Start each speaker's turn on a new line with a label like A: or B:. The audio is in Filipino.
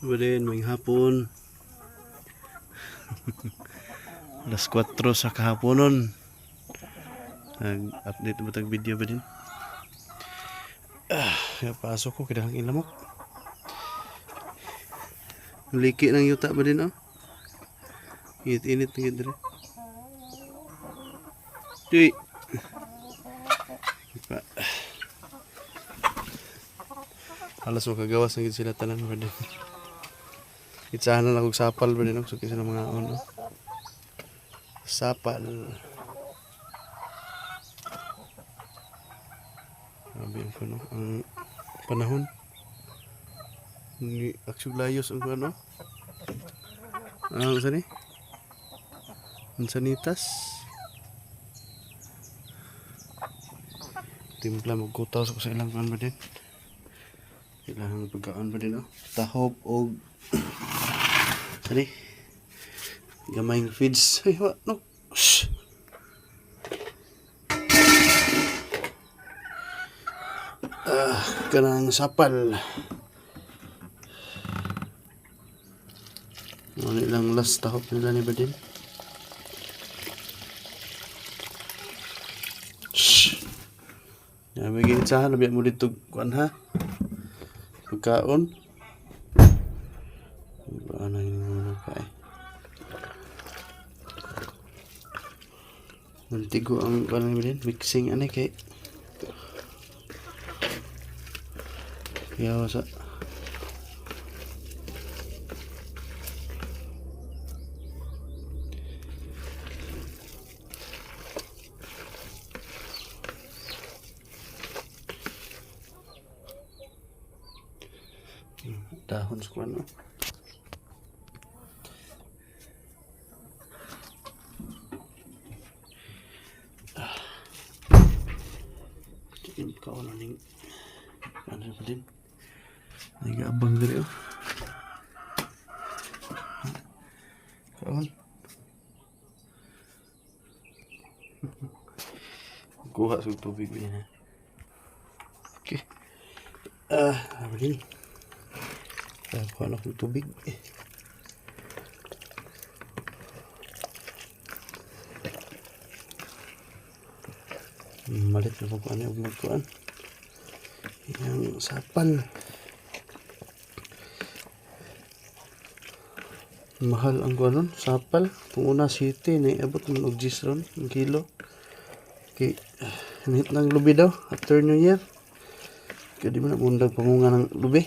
A: Balen, may hapon. Alas 4 sa kahaponon. Nag-update ba tag video ba din? Pasok ko, kailangan ilamok. Liki ng yuta ba din, oh? Init-init na gid rin. Tuy! Alas mo kagawas na gid sila tanan ba din. Itsahan na lang kong sapal ba din, oh? So, kisa ng mga ano. Sapal. Sabi ang ano, ang panahon. Ni aksuglayos ang ano. Ano sa ni? Ang sanitas. Timpla magkutaw sa ilang kan ba din. Ilang pagkaan ba din, oh. Tahob o sani? Gamayng feeds. Ay, wa, no. Shhh. Kanang sapal. Ano ilang last tahop nila ni ba din? Shhh. Yan, may ginitsahan. Nabiyak mo dito kuan ha. Pagkaon. Ano yung mga kain? Nantigo ang kuan ni ba din? Mixing ano kay yawa sa dahon sa kuwan, no? Chicken ka wala ning ano pa din nag-abang diri, oh. Kaon kuha sa tubig din, ha. Okay. Apa din? Kuha na akong tubig. Malit na po ano yung magkuhan. Yung sapal. Mahal ang kuhanon, sapal. Kung una city, naiabot ng ogis ron, ang kilo. Okay, minit ng lubi daw, after New Year. Kaya di mo na bundag pamunga ng lubi.